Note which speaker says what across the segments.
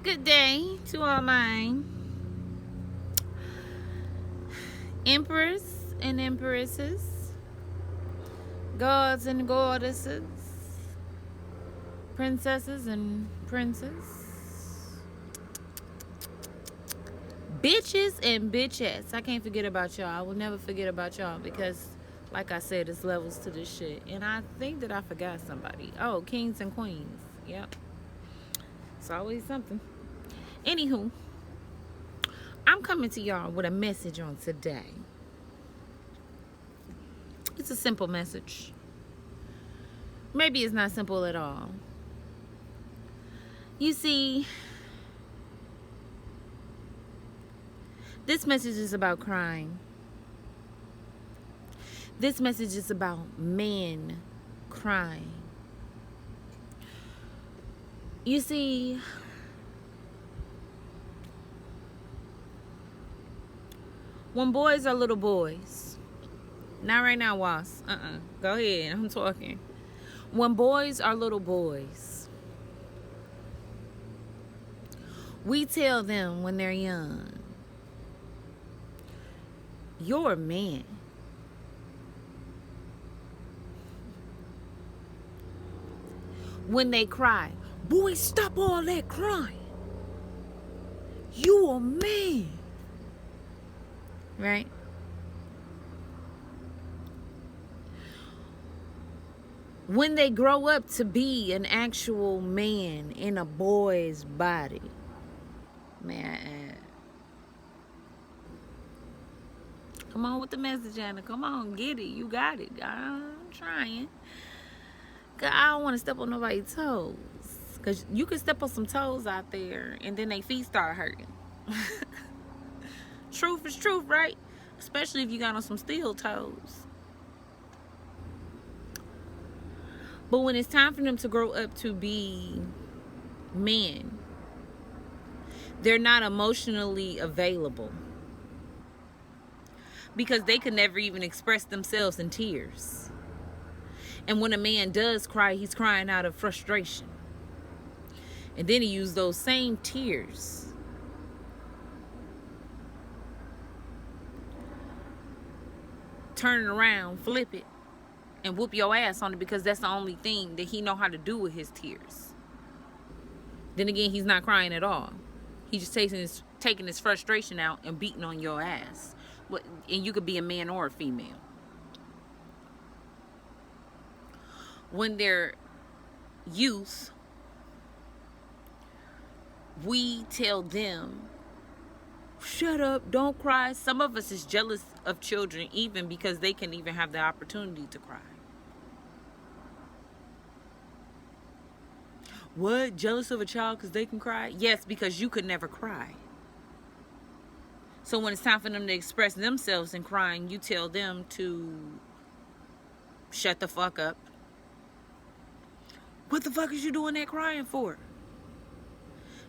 Speaker 1: Good day to all my emperors and empresses, gods and goddesses, princesses and princes, bitches and bitchettes. I can't forget about y'all. I will never forget about y'all because, like I said, it's levels to this shit. And I think that I forgot somebody. Oh, kings and queens. Yep. It's always something. Anywho, I'm coming to y'all with a message on today. It's a simple message. Maybe it's not simple at all. You see, this message is about crying. This message is about men crying. You see, when boys are little boys, not right now, Was. Go ahead, I'm talking. When boys are little boys, we tell them when they're young, you're a man. When they cry, boy, stop all that crying. You a man. Right? When they grow up to be an actual man in a boy's body, man, come on with the message, Anna. Come on, get it. You got it. I'm trying. Cause I don't want to step on nobody's toes. Cause you can step on some toes out there, and then they feet start hurting. Truth is truth, right? Especially if you got on some steel toes. But when it's time for them to grow up to be men, they're not emotionally available because they could never even express themselves in tears. And when a man does cry, he's crying out of frustration. And then he uses those same tears turn it around, flip it, and whoop your ass on it because that's the only thing that he know how to do with his tears. Then again, he's not crying at all. He's just taking his frustration out and beating on your ass. And you could be a man or a female. When they're youth, we tell them, shut up, don't cry. Some of us is jealous of children even because they can even have the opportunity to cry. What? Jealous of a child because they can cry? Yes, because you could never cry. So when it's time for them to express themselves in crying, you tell them to shut the fuck up. What the fuck is you doing that crying for?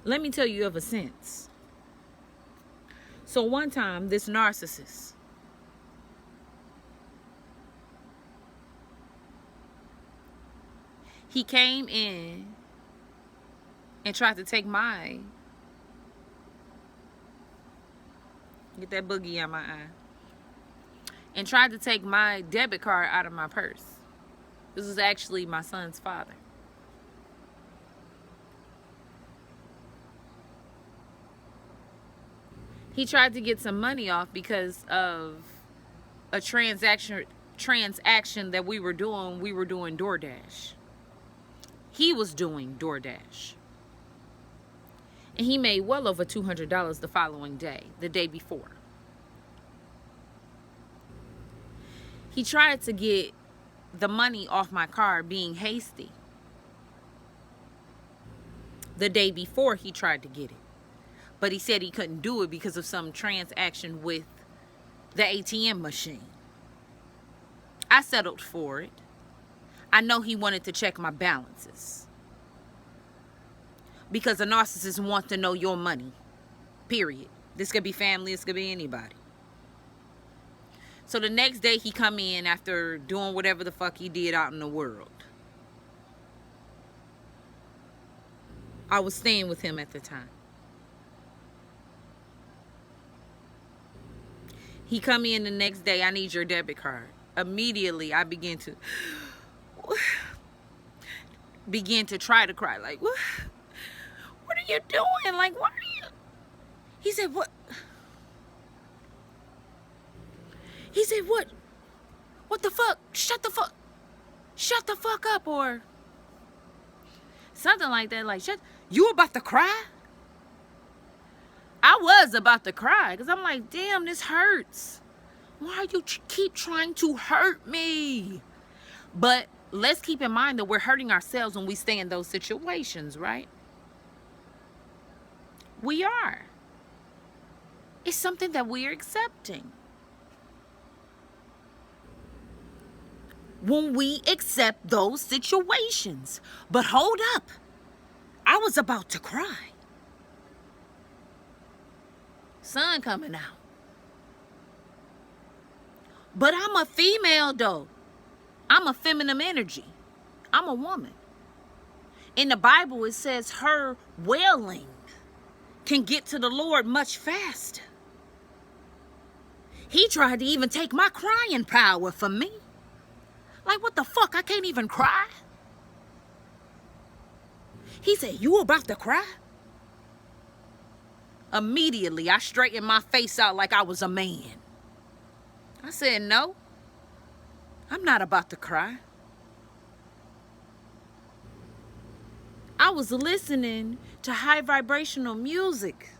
Speaker 1: Let me tell you of a sense. So one time, this narcissist, he came in and tried to take get that boogie out my eye, and tried to take my debit card out of my purse. This was actually my son's father. He tried to get some money off because of a transaction that we were doing. We were doing DoorDash. He was doing DoorDash. And he made well over $200 the following day, the day before. He tried to get the money off my card being hasty. The day before he tried to get it. But he said he couldn't do it because of some transaction with the ATM machine. I settled for it. I know he wanted to check my balances. Because a narcissist wants to know your money. Period. This could be family, this could be anybody. So the next day he come in after doing whatever the fuck he did out in the world. I was staying with him at the time. He come in the next day, I need your debit card. Immediately, I begin to try to cry. Like, what are you doing? Like, what are you? He said, what? He said, what? What the fuck? Shut the fuck up, or something like that. Like, you about to cry? I was about to cry, because I'm like, damn, this hurts. Why you keep trying to hurt me? But let's keep in mind that we're hurting ourselves when we stay in those situations, right? We are. It's something that we're accepting. When we accept those situations. But hold up. I was about to cry. Sun coming out. But I'm a female though. I'm a feminine energy. I'm a woman. In the Bible, it says her wailing can get to the Lord much faster. He tried to even take my crying power from me. Like, what the fuck? I can't even cry. He said, you about to cry? Immediately, I straightened my face out like I was a man. I said, no, I'm not about to cry. I was listening to high vibrational music.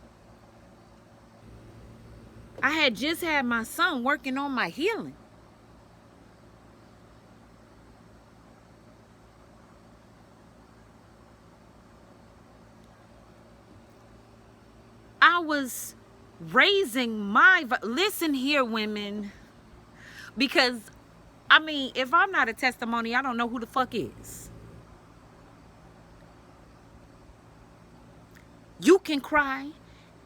Speaker 1: I had just had my son working on my healing. I was raising my... Listen here, women. Because, I mean, if I'm not a testimony, I don't know who the fuck is. You can cry.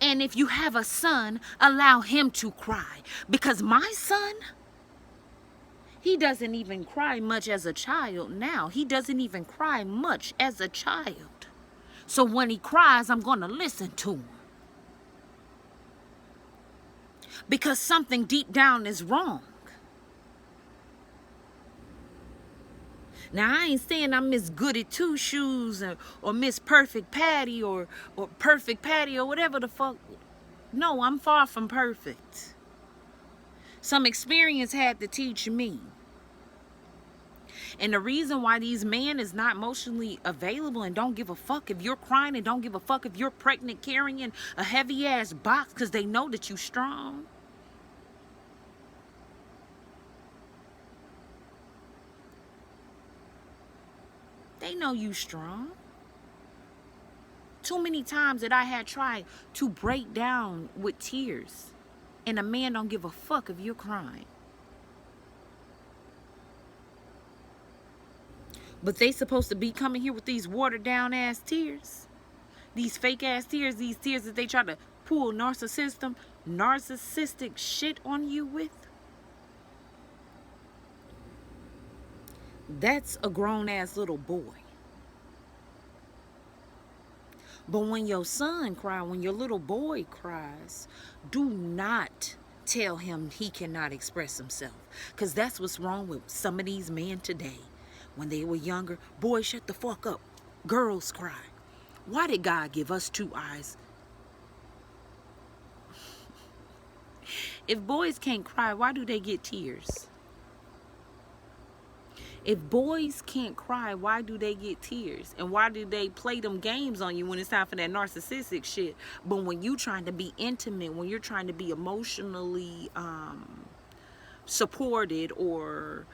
Speaker 1: And if you have a son, allow him to cry. Because my son, he doesn't even cry much as a child now. He doesn't even cry much as a child. So when he cries, I'm going to listen to him. Because something deep down is wrong. Now, I ain't saying I'm Miss Goody Two Shoes or Miss Perfect Patty or Perfect Patty or whatever the fuck. No, I'm far from perfect. Some experience had to teach me. And the reason why these men is not emotionally available and don't give a fuck if you're crying and don't give a fuck if you're pregnant carrying a heavy ass box, because they know that you strong. They know you strong. Too many times that I had tried to break down with tears, and a man don't give a fuck if you're crying. But they supposed to be coming here with these watered down ass tears. These fake ass tears, these tears that they try to pull narcissistic shit on you with. That's a grown-ass little boy. But when your son cries, when your little boy cries, do not tell him he cannot express himself. Because that's what's wrong with some of these men today. When they were younger, boys, shut the fuck up. Girls cry. Why did God give us two eyes? If boys can't cry, why do they get tears? If boys can't cry, why do they get tears? And why do they play them games on you when it's time for that narcissistic shit? But when you trying to be intimate, when you're trying to be emotionally supported, or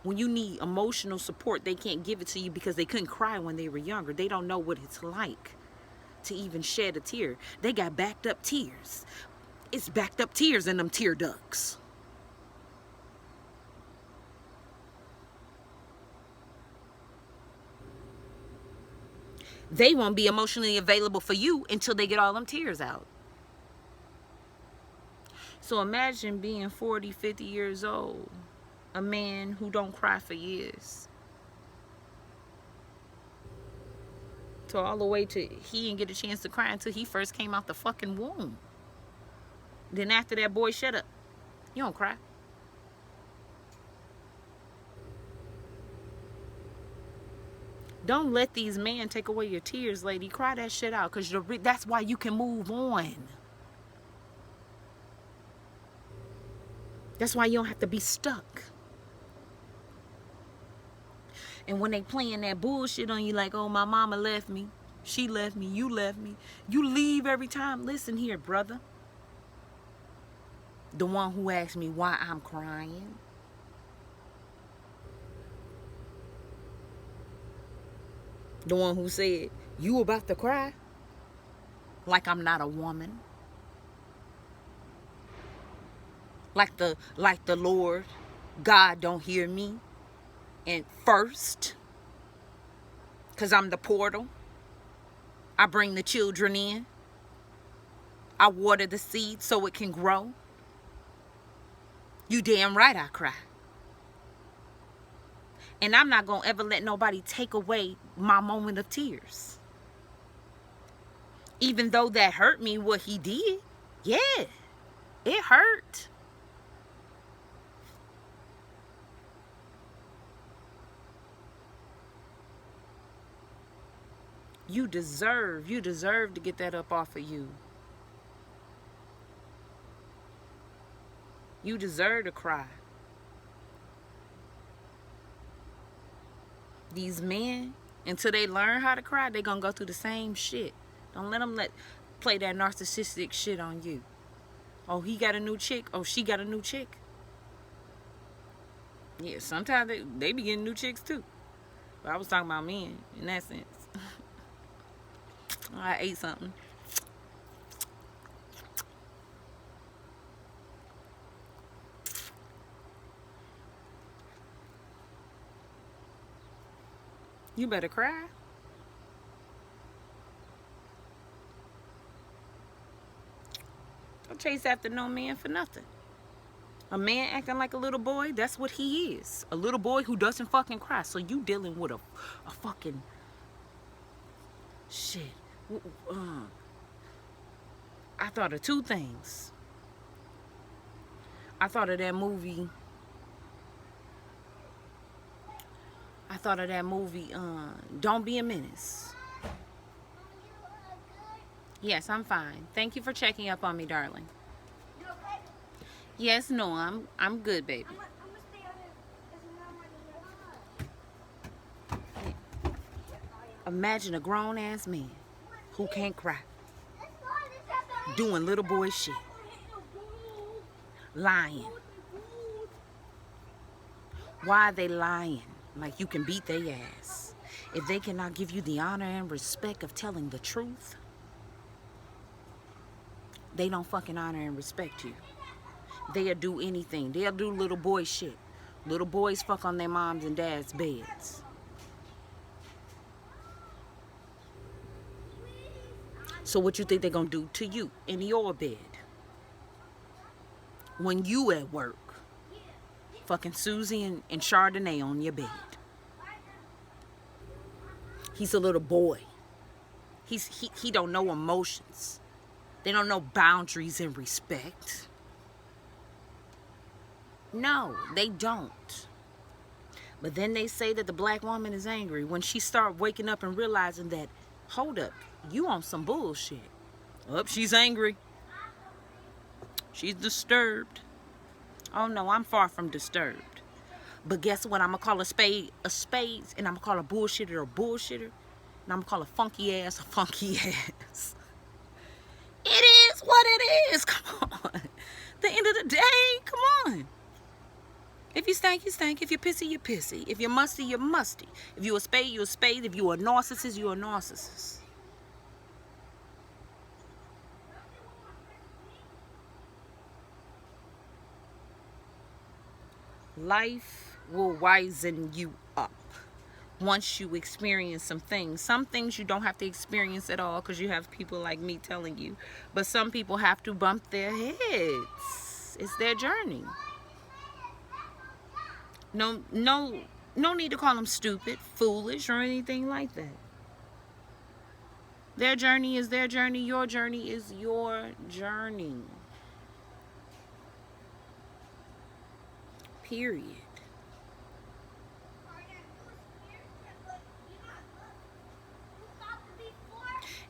Speaker 1: when you need emotional support, they can't give it to you because they couldn't cry when they were younger. They don't know what it's like to even shed a tear. They got backed up tears. It's backed up tears in them tear ducts. They won't be emotionally available for you until they get all them tears out. So imagine being 40, 50 years old, a man who don't cry for years. So all the way to he didn't get a chance to cry until he first came out the fucking womb. Then after that, boy, shut up. You don't cry. Don't let these men take away your tears, lady. Cry that shit out, because that's why you can move on. That's why you don't have to be stuck. And when they playing that bullshit on you like, oh, my mama left me, she left me, you left me, you leave every time. Listen here, brother. The one who asked me why I'm crying. The one who said, you about to cry? Like I'm not a woman. Like the Lord, God don't hear me. And first, because I'm the portal. I bring the children in. I water the seed so it can grow. You damn right I cry. And I'm not going to ever let nobody take away my moment of tears. Even though that hurt me, what he did. Yeah, it hurt. You deserve to get that up off of you. You deserve to cry. These men, until they learn how to cry, they're going to go through the same shit. Don't let them play that narcissistic shit on you. Oh, he got a new chick. Oh, she got a new chick. Yeah, sometimes they be getting new chicks too. But I was talking about men in that sense. I ate something. You better cry. Don't chase after no man for nothing. A man acting like a little boy, that's what he is. A little boy who doesn't fucking cry. So you dealing with a fucking shit. I thought of two things. I thought of that movie. Don't Be a Menace. Yes, I'm fine. Thank you for checking up on me, darling.
Speaker 2: You okay?
Speaker 1: Yes, no, I'm good, baby.
Speaker 2: I'm gonna stay on it.
Speaker 1: Imagine a grown-ass man who can't cry, doing little boy shit, lying. Why are they lying? Like you can beat their ass. If they cannot give you the honor and respect of telling the truth, they don't fucking honor and respect you. They'll do anything. They'll do little boy shit. Little boys fuck on their moms and dads' beds. So what you think they're gonna do to you in your bed? When you at work, fucking Susie and Chardonnay on your bed. He's a little boy. He don't know emotions. They don't know boundaries and respect. No, they don't. But then they say that the black woman is angry when she start waking up and realizing that, hold up, you on some bullshit. Oh, she's angry. She's disturbed. Oh no, I'm far from disturbed. But guess what? I'm gonna call a spade a spade, and I'm gonna call a bullshitter a bullshitter, and I'm gonna call a funky ass a funky ass. It is what it is. Come on. The end of the day, come on. If you stank, you stank. If you're pissy, you're pissy. If you're musty, you're musty. If you're a spade, you're a spade. If you're a narcissist, you're a narcissist. Life will wisen you up once you experience some things. Some things you don't have to experience at all because you have people like me telling you. But some people have to bump their heads. It's their journey. No need to call them stupid, foolish, or anything like that. Their journey is their journey. Your journey is your journey. Period.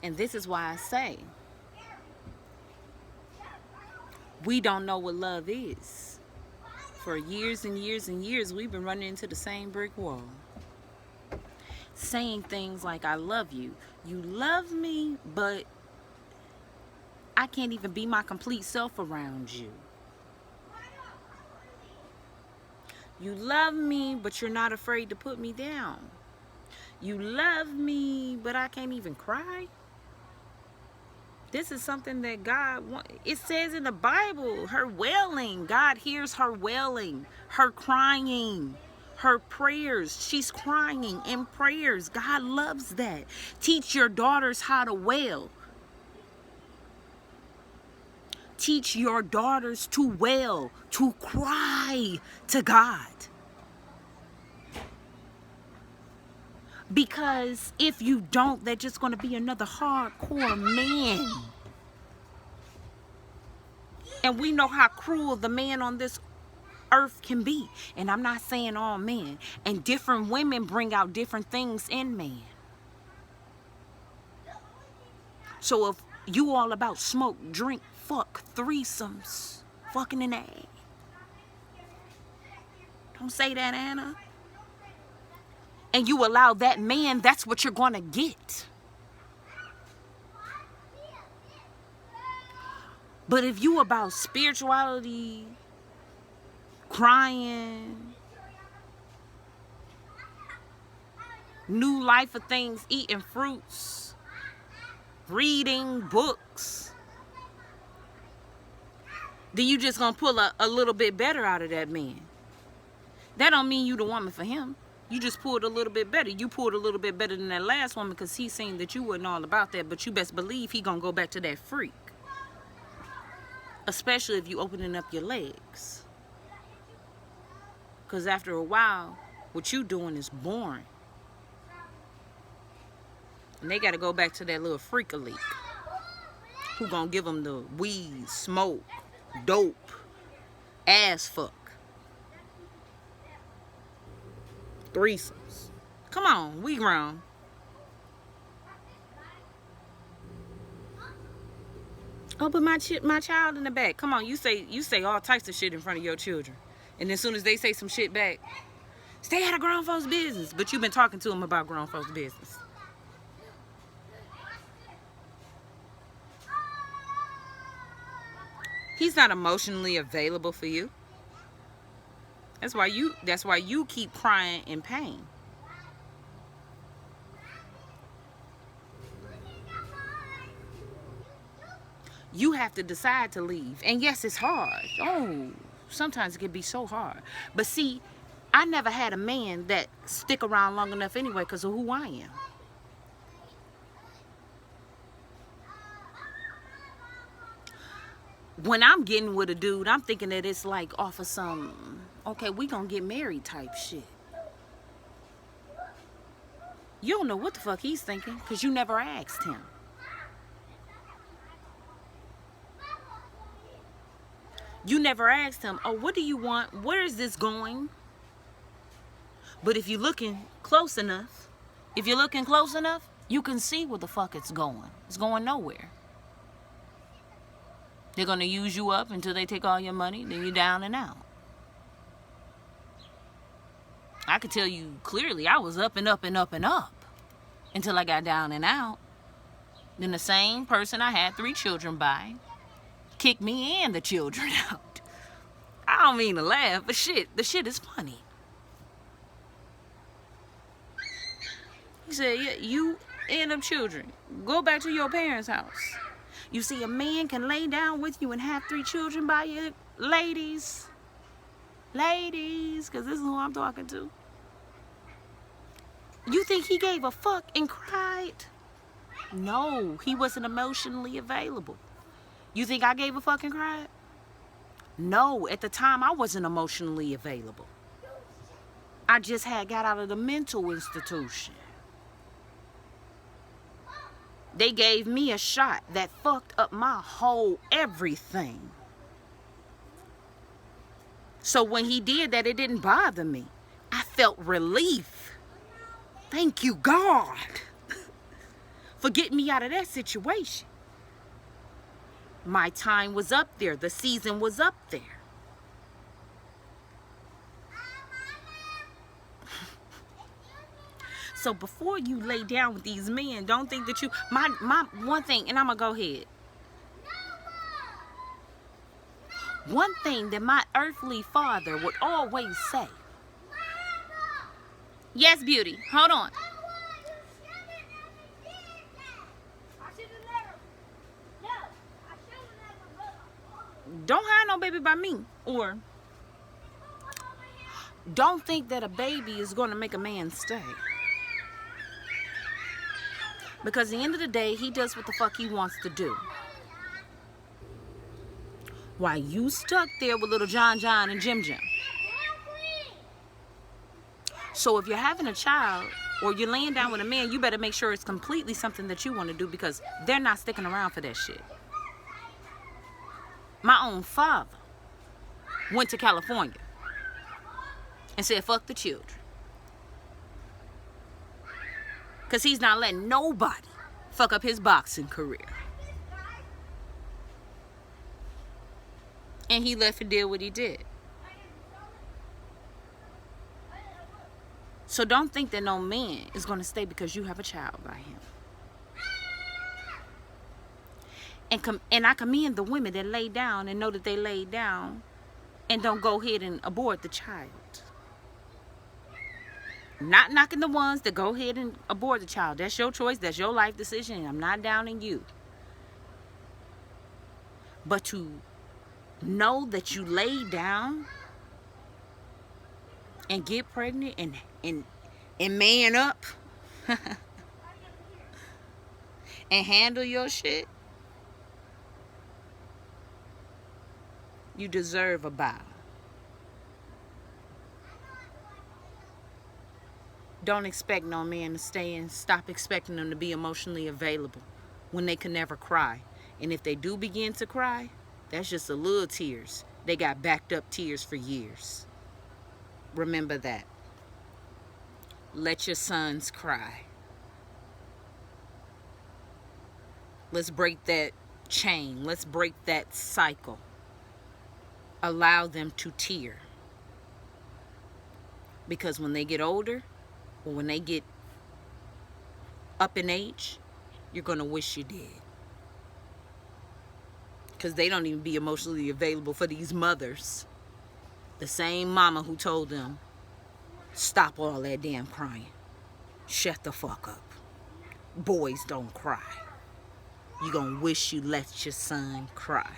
Speaker 1: And this is why I say we don't know what love is. For years and years and years, we've been running into the same brick wall. Saying things like, I love you. You love me, but I can't even be my complete self around you. You love me, but you're not afraid to put me down. You love me, but I can't even cry. This is something that God wants. It says in the Bible, her wailing. God hears her wailing, her crying, her prayers. She's crying in prayers. God loves that. Teach your daughters how to wail. Teach your daughters to wail, to cry to God. Because if you don't, they're just going to be another hardcore man. And we know how cruel the man on this earth can be. And I'm not saying all men. And different women bring out different things in men. So if you all about smoke, drink, fuck, threesomes, fucking in the ass. Don't say that, Anna. And you allow that man, that's what you're going to get. But if you about spirituality, crying, new life of things, eating fruits, reading books, then you just going to pull a little bit better out of that man. That don't mean you the woman for him. You just pulled a little bit better. You pulled a little bit better than that last woman because he seen that you wasn't all about that. But you best believe he gonna go back to that freak. Especially if you opening up your legs. Because after a while, what you doing is boring. And they got to go back to that little freak-a-leak. Who gonna give them the weed, smoke, dope, ass fuck. Threesomes. Come on, we grown. Oh, but my child in the back. Come on, you say all types of shit in front of your children, and as soon as they say some shit back, stay out of grown folks' business. But you've been talking to them about grown folks' business. He's not emotionally available for you. That's why you keep crying in pain. You have to decide to leave. And yes, it's hard. Oh, sometimes it can be so hard. But see, I never had a man that stick around long enough anyway because of who I am. When I'm getting with a dude, I'm thinking that it's like off of some, okay, we gonna get married type shit. You don't know what the fuck he's thinking because you never asked him. You never asked him, oh, what do you want? Where is this going? But if you're looking close enough, you can see where the fuck it's going. It's going nowhere. They're going to use you up until they take all your money, then you're down and out. I could tell you clearly I was up and up and up and up until I got down and out. Then the same person I had 3 children by kicked me and the children out. I don't mean to laugh, but the shit is funny. He said, yeah, you and them children, go back to your parents' house. You see, a man can lay down with you and have 3 children by you, ladies. Ladies, because this is who I'm talking to. You think he gave a fuck and cried? No, he wasn't emotionally available. You think I gave a fuck and cried? No, at the time I wasn't emotionally available. I just had got out of the mental institution. They gave me a shot that fucked up my whole everything. So when he did that, it didn't bother me. I felt relief. Thank you, God, for getting me out of that situation. My time was up there. The season was up there. So before you lay down with these men, don't think that you... My one thing, and I'm going to go ahead. One thing that my earthly father would always say. Yes, beauty. Hold on. Don't have no baby by me. Or don't think that a baby is going to make a man stay. Because at the end of the day, he does what the fuck he wants to do. While you stuck there with little John and Jim. So if you're having a child or you're laying down with a man, you better make sure it's completely something that you want to do, because they're not sticking around for that shit. My own father went to California and said, fuck the children. Because he's not letting nobody fuck up his boxing career. And he left and did what he did. So don't think that no man is going to stay because you have a child by him. And I commend the women that lay down and know that they laid down and don't go ahead and abort the child. Not knocking the ones that go ahead and abort the child. That's your choice. That's your life decision. I'm not downing you. But to know that you lay down and get pregnant and man up and handle your shit, you deserve a bow. Don't expect no man to stay, and stop expecting them to be emotionally available when they can never cry. And if they do begin to cry, that's just a little tears. They got backed up tears for years. Remember that. Let your sons cry. Let's break that chain. Let's break that cycle. Allow them to tear. Because when they get older, or when they get up in age, you're going to wish you did. Because they don't even be emotionally available for these mothers. The same mama who told them, stop all that damn crying. Shut the fuck up. Boys don't cry. You're going to wish you let your son cry.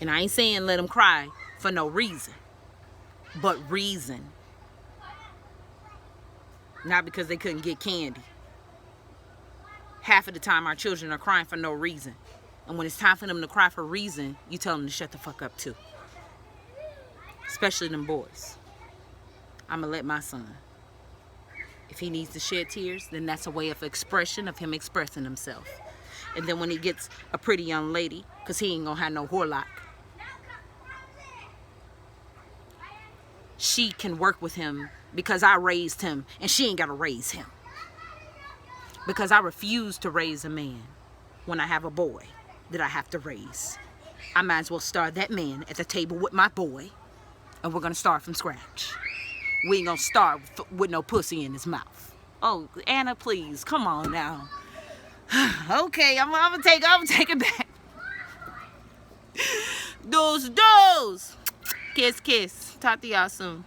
Speaker 1: And I ain't saying let him cry for no reason. But reason. Not because they couldn't get candy. Half of the time our children are crying for no reason. And when it's time for them to cry for reason, you tell them to shut the fuck up too. Especially them boys. I'm going to let my son. If he needs to shed tears, then that's a way of expression of him expressing himself. And then when he gets a pretty young lady, because he ain't going to have no whorelock, she can work with him because I raised him, and she ain't got to raise him. Because I refuse to raise a man when I have a boy that I have to raise. I might as well start that man at the table with my boy, and we're going to start from scratch. We ain't going to start with no pussy in his mouth. Oh, Anna, please, come on now. Okay, I'm gonna take it back. Those. Kiss. Talk to y'all soon.